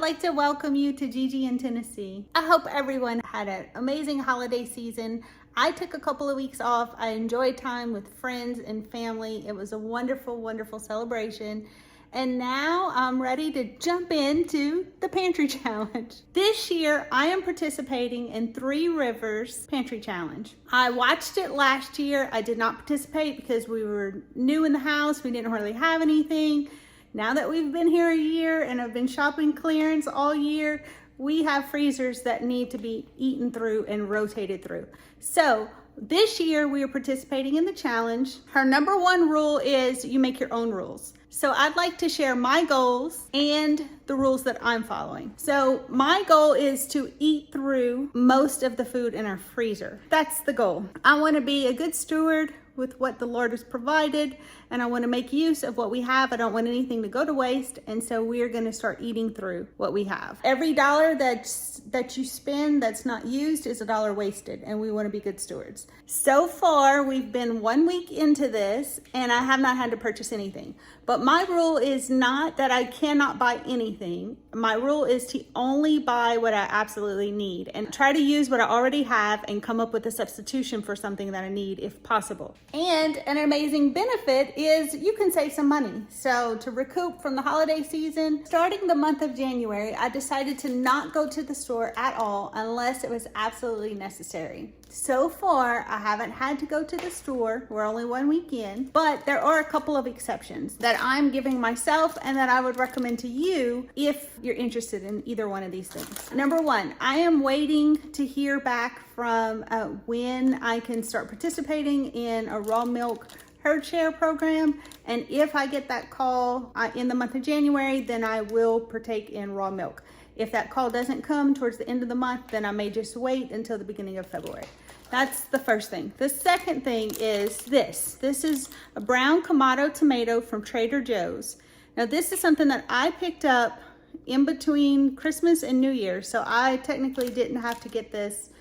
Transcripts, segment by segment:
like to welcome you to Gigi in Tennessee. I hope everyone had an amazing holiday season. I took a couple of weeks off. I enjoyed time with friends and family. It was a wonderful, wonderful celebration. And now I'm ready to jump into the pantry challenge. This year, I am participating in Three Rivers Pantry Challenge. I watched it last year. I did not participate because we were new in the house. We didn't really have anything. Now that we've been here a year and have been shopping clearance all year, we have freezers that need to be eaten through and rotated through. So this year we are participating in the challenge. Her number one rule is you make your own rules. So I'd like to share my goals and the rules that I'm following. So my goal is to eat through most of the food in our freezer. That's the goal. I want to be a good steward with what the Lord has provided, and I want to make use of what we have. I don't want anything to go to waste, and so we're going to start eating through what we have. Every dollar that you spend that's not used is a dollar wasted, and we want to be good stewards. So far, we've been 1 week into this, and I have not had to purchase anything. But my rule is not that I cannot buy anything. My rule is to only buy what I absolutely need and try to use what I already have and come up with a substitution for something that I need if possible. And an amazing benefit is you can save some money. So to recoup from the holiday season, starting the month of January, I decided to not go to the store at all unless it was absolutely necessary. So far, I haven't had to go to the store. We're only 1 week in, but there are a couple of exceptions that I'm giving myself and that I would recommend to you if you're interested in either one of these things. Number one, I am waiting to hear back from when I can start participating in a raw milk herd share program. And if I get that call in the month of January, then I will partake in raw milk. If that call doesn't come towards the end of the month, then I may just wait until the beginning of February. That's the first thing. The second thing is this. This is a brown Kamado tomato from Trader Joe's. Now this is something that I picked up in between Christmas and New Year, so I technically didn't have to get this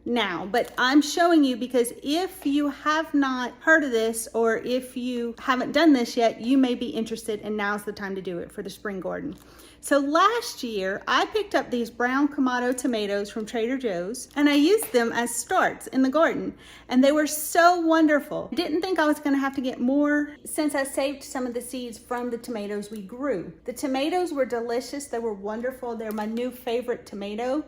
now, but I'm showing you because if you have not heard of this or if you haven't done this yet, you may be interested, and now's the time to do it for the spring garden. So last year, I picked up these brown Kamado tomatoes from Trader Joe's and I used them as starts in the garden, and they were so wonderful. I didn't think I was gonna have to get more since I saved some of the seeds from the tomatoes we grew. The tomatoes were delicious, they were wonderful. They're my new favorite tomato.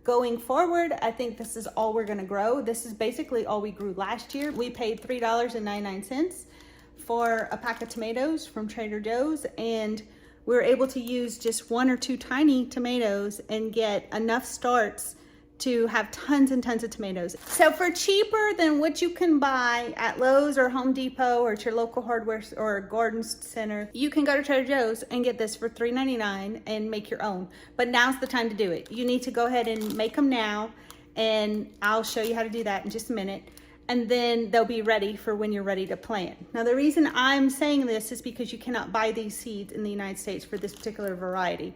Going forward, I think this is all we're gonna grow. This is basically all we grew last year. We paid $3.99 for a pack of tomatoes from Trader Joe's, and we were able to use just 1 or 2 tiny tomatoes and get enough starts to have tons and tons of tomatoes. So for cheaper than what you can buy at Lowe's or Home Depot or at your local hardware or garden center, you can go to Trader Joe's and get this for $3.99 and make your own. But now's the time to do it. You need to go ahead and make them now, and I'll show you how to do that in just a minute. And then they'll be ready for when you're ready to plant. Now the reason I'm saying this is because you cannot buy these seeds in the United States for this particular variety.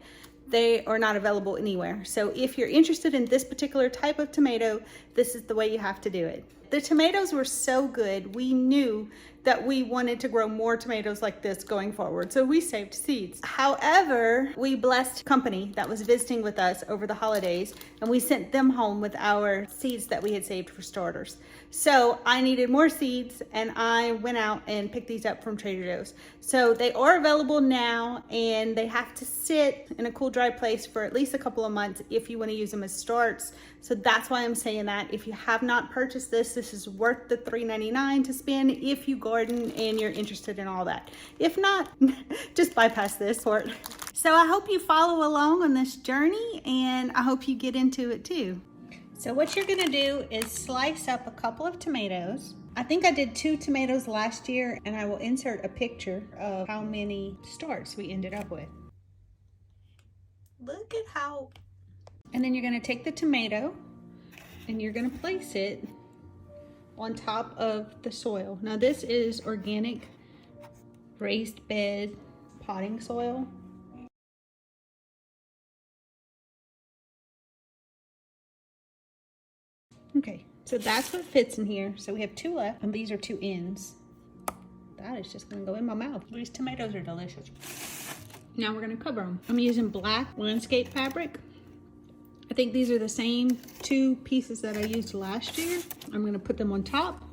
They are not available anywhere. So if you're interested in this particular type of tomato, this is the way you have to do it. The tomatoes were so good, we knew that we wanted to grow more tomatoes like this going forward, so we saved seeds. However, we blessed company that was visiting with us over the holidays, and we sent them home with our seeds that we had saved for starters. So I needed more seeds, and I went out and picked these up from Trader Joe's. So they are available now, and they have to sit in a cool, dry place for at least a couple of months if you want to use them as starts. So that's why I'm saying that. If you have not purchased this is worth the $3.99 to spend if you garden and you're interested in all that. If not, just bypass this part. So I hope you follow along on this journey, and I hope you get into it too. So what you're gonna do is slice up a couple of tomatoes. I think I did 2 tomatoes last year, and I will insert a picture of how many starts we ended up with. Look at how. And then you're gonna take the tomato and you're gonna place it on top of the soil. Now this is organic raised bed potting soil. Okay, so that's what fits in here. So we have 2 left, and these are 2 ends. That is just gonna go in my mouth. These tomatoes are delicious. Now we're gonna cover them. I'm using black landscape fabric. I think these are the same 2 pieces that I used last year. I'm gonna put them on top.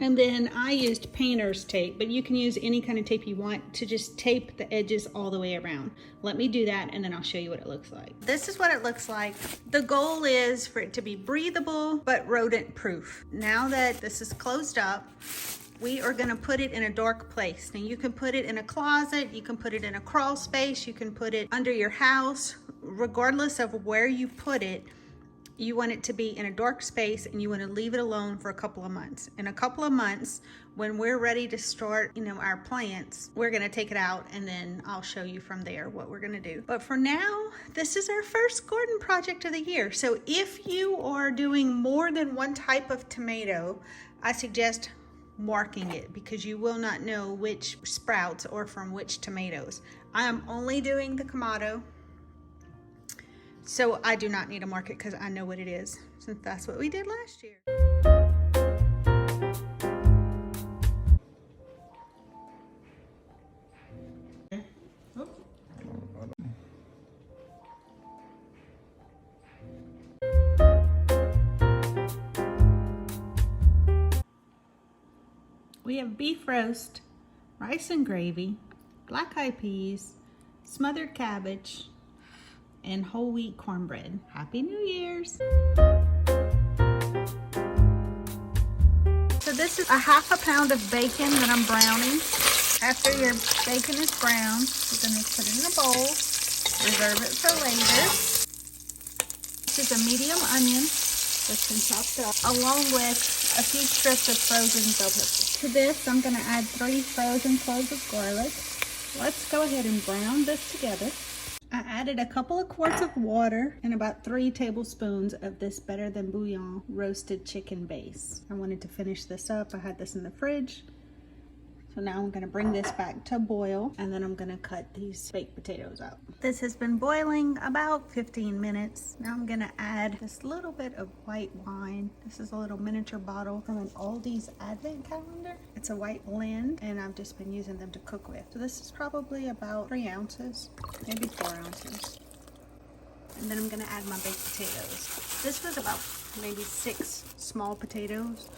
And then I used painter's tape, but you can use any kind of tape you want to just tape the edges all the way around. Let me do that and then I'll show you what it looks like. This is what it looks like. The goal is for it to be breathable, but rodent proof. Now that this is closed up, we are gonna put it in a dark place. Now you can put it in a closet, you can put it in a crawl space, you can put it under your house. Regardless of where you put it, you want it to be in a dark space and you want to leave it alone for a couple of months. In a couple of months, when we're ready to start, our plants, we're gonna take it out and then I'll show you from there what we're gonna do. But for now, this is our first garden project of the year. So if you are doing more than one type of tomato, I suggest marking it because you will not know which sprouts or from which tomatoes. I am only doing the Kamado, so I do not need to mark it because I know what it is, since that's what we did last year. We have beef roast, rice and gravy, black eyed peas, smothered cabbage, and whole wheat cornbread. Happy New Year's! So this is a ½ pound of bacon that I'm browning. After your bacon is browned, you're gonna put it in a bowl, reserve it for later. This is a medium onion that's been chopped up, along with a few strips of frozen bell peppers. To this, I'm gonna add 3 frozen cloves of garlic. Let's go ahead and brown this together. I added a couple of quarts of water and about 3 tablespoons of this Better Than Bouillon roasted chicken base. I wanted to finish this up. I had this in the fridge. So now I'm gonna bring this back to boil and then I'm gonna cut these baked potatoes out. This has been boiling about 15 minutes. Now I'm gonna add this little bit of white wine. This is a little miniature bottle from an Aldi's advent calendar. It's a white blend and I've just been using them to cook with. So this is probably about 3 ounces, maybe 4 ounces. And then I'm gonna add my baked potatoes. This was about maybe 6 small potatoes.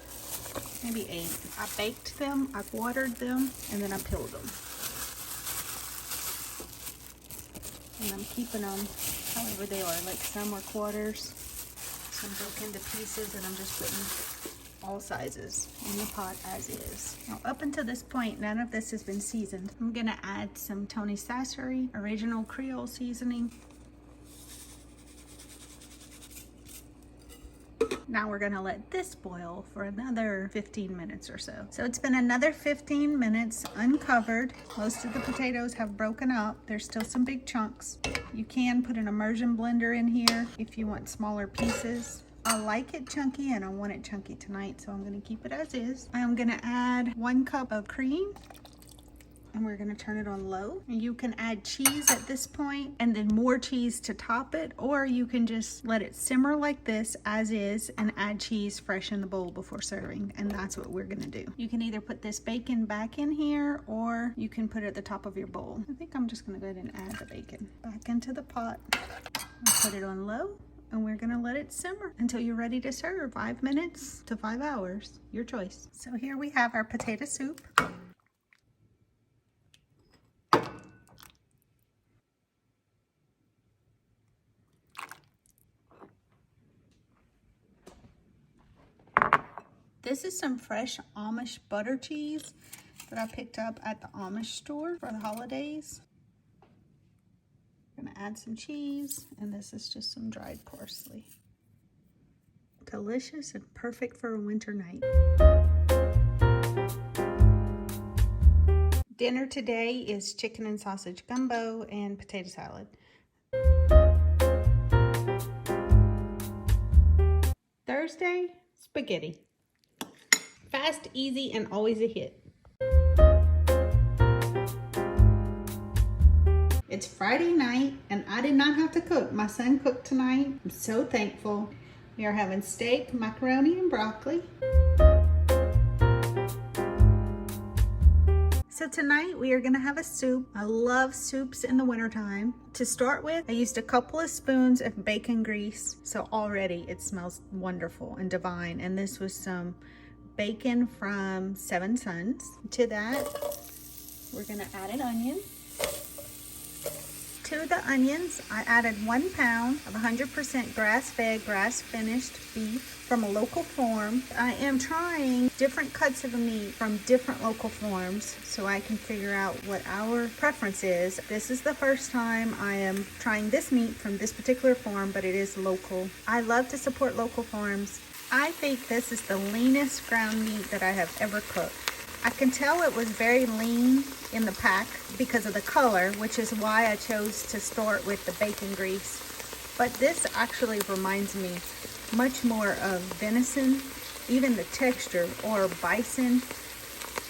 Maybe 8. I baked them, I watered them, and then I peeled them. And I'm keeping them however they are. Like some are quarters, some broke into pieces, and I'm just putting all sizes in the pot as is. Now up until this point, none of this has been seasoned. I'm gonna add some Tony Sassery original Creole seasoning. Now we're gonna let this boil for another 15 minutes or so. So it's been another 15 minutes uncovered. Most of the potatoes have broken up. There's still some big chunks. You can put an immersion blender in here if you want smaller pieces. I like it chunky and I want it chunky tonight, so I'm gonna keep it as is. I'm gonna add 1 cup of cream. And we're gonna turn it on low. You can add cheese at this point and then more cheese to top it, or you can just let it simmer like this as is and add cheese fresh in the bowl before serving. And that's what we're gonna do. You can either put this bacon back in here or you can put it at the top of your bowl. I think I'm just gonna go ahead and add the bacon back into the pot. I'll put it on low and we're gonna let it simmer until you're ready to serve. 5 minutes to 5 hours, your choice. So here we have our potato soup. This is some fresh Amish butter cheese that I picked up at the Amish store for the holidays. I'm gonna add some cheese, and this is just some dried parsley. Delicious and perfect for a winter night. Dinner today is chicken and sausage gumbo and potato salad. Thursday, spaghetti. Fast, easy, and always a hit. It's Friday night, and I did not have to cook. My son cooked tonight. I'm so thankful. We are having steak, macaroni, and broccoli. So tonight we are gonna have a soup. I love soups in the wintertime. To start with, I used a couple of spoons of bacon grease. So already it smells wonderful and divine. And this was some bacon from Seven Sons. To that, we're gonna add an onion. To the onions, I added 1 pound of 100% grass-fed, grass-finished beef from a local farm. I am trying different cuts of meat from different local farms so I can figure out what our preference is. This is the first time I am trying this meat from this particular farm, but it is local. I love to support local farms. I think this is the leanest ground meat that I have ever cooked. I can tell it was very lean in the pack because of the color, which is why I chose to start with the bacon grease. But this actually reminds me much more of venison, even the texture, or bison.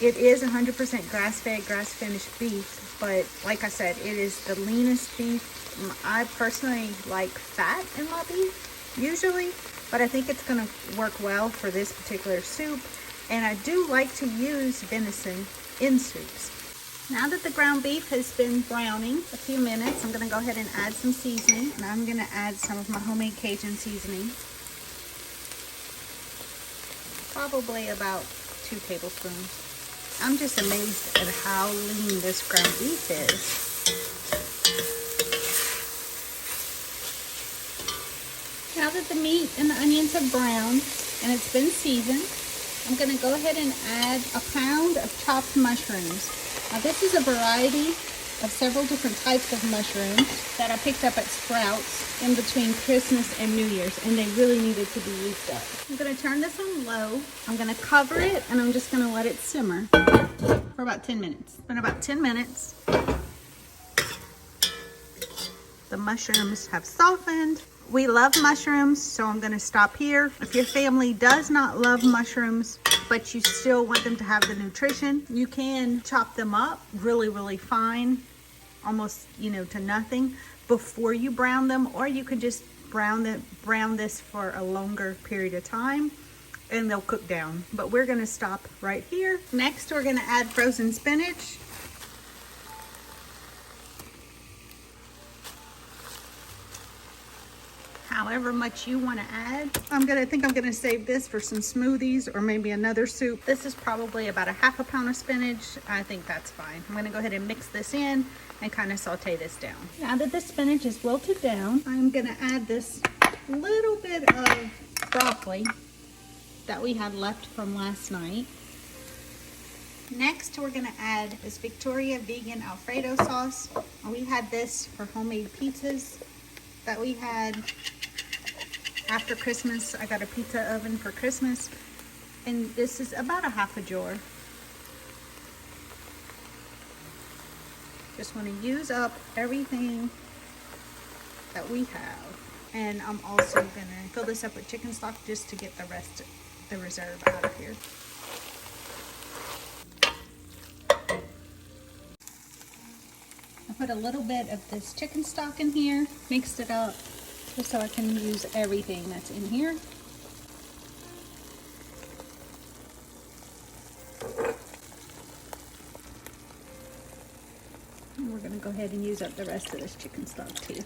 It is 100% grass-fed, grass-finished beef, but like I said, it is the leanest beef. I personally like fat in my beef, usually, but I think it's gonna work well for this particular soup. And I do like to use venison in soups. Now that the ground beef has been browning a few minutes, I'm gonna go ahead and add some seasoning. And I'm gonna add some of my homemade Cajun seasoning. Probably about 2 tablespoons. I'm just amazed at how lean this ground beef is. Now that the meat and the onions have browned and it's been seasoned, I'm gonna go ahead and add 1 pound of chopped mushrooms. Now this is a variety of several different types of mushrooms that I picked up at Sprouts in between Christmas and New Year's, and they really needed to be used up. I'm gonna turn this on low. I'm gonna cover it, and I'm just gonna let it simmer for about 10 minutes. It's been about 10 minutes. The mushrooms have softened. We love mushrooms, so I'm gonna stop here. If your family does not love mushrooms, but you still want them to have the nutrition, you can chop them up really, really fine, almost, to nothing before you brown them, or you could just brown this for a longer period of time and they'll cook down. But we're gonna stop right here. Next, we're gonna add frozen spinach. However much you want to add. I think I'm gonna save this for some smoothies or maybe another soup. This is probably about a 1/2 pound of spinach. I think that's fine. I'm gonna go ahead and mix this in and kind of saute this down. Now that the spinach is wilted down, I'm gonna add this little bit of broccoli that we had left from last night. Next, we're gonna add this Victoria vegan Alfredo sauce. We had this for homemade pizzas that we had after Christmas. I got a pizza oven for Christmas, and this is about a 1/2 jar. Just want to use up everything that we have. And I'm also gonna fill this up with chicken stock just to get the reserve out of here. I put a little bit of this chicken stock in here, mixed it up just so I can use everything that's in here. And we're gonna go ahead and use up the rest of this chicken stock too.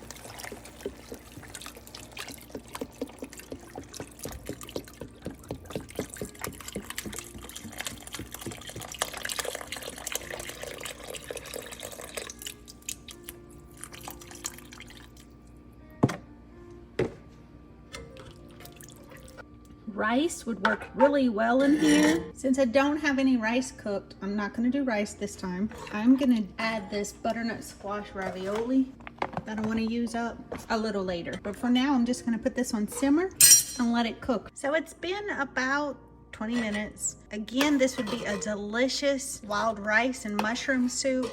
Rice would work really well in here. Since I don't have any rice cooked, I'm not gonna do rice this time. I'm gonna add this butternut squash ravioli that I wanna use up a little later. But for now, I'm just gonna put this on simmer and let it cook. So it's been about 20 minutes. Again, this would be a delicious wild rice and mushroom soup,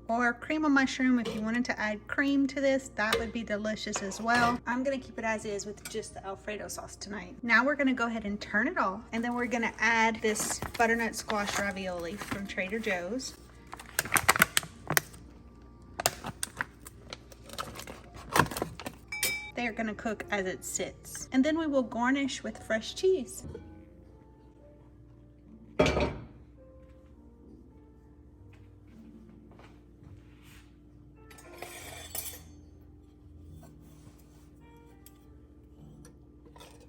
or cream of mushroom. If you wanted to add cream to this, that would be delicious as well. I'm gonna keep it as is with just the Alfredo sauce tonight. Now we're gonna go ahead and turn it off, and then we're gonna add this butternut squash ravioli from Trader Joe's. They're gonna cook as it sits. And then we will garnish with fresh cheese.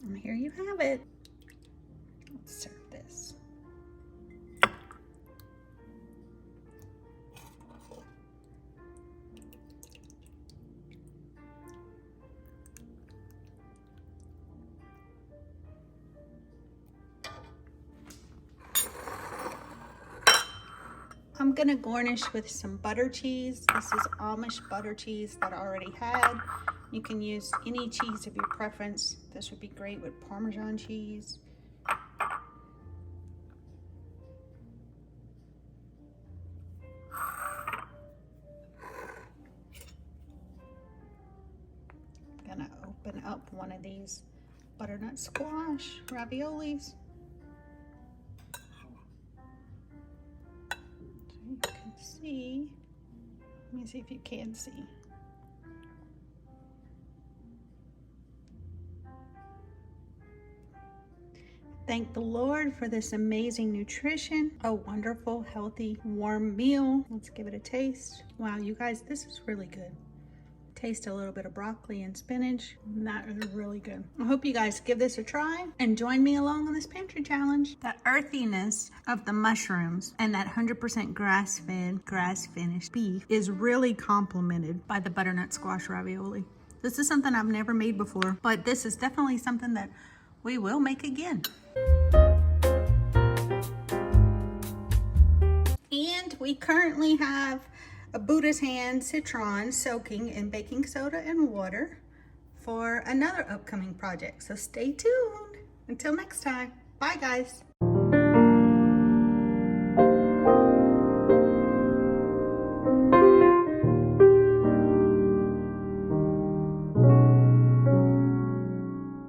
And here you have it. Let's serve this. I'm gonna garnish with some butter cheese. This is Amish butter cheese that I already had. You can use any cheese of your preference. This would be great with Parmesan cheese. I'm gonna open up one of these butternut squash raviolis. You can see, let me see if you can see. Thank the Lord for this amazing nutrition, a wonderful, healthy, warm meal. Let's give it a taste. Wow, you guys, this is really good. Taste a little bit of broccoli and spinach. That is really good. I hope you guys give this a try and join me along on this pantry challenge. The earthiness of the mushrooms and that 100% grass-fed, grass-finished beef is really complemented by the butternut squash ravioli. This is something I've never made before, but this is definitely something that we will make again. And we currently have a Buddha's hand citron soaking in baking soda and water for another upcoming project. So stay tuned. Until next time, bye guys.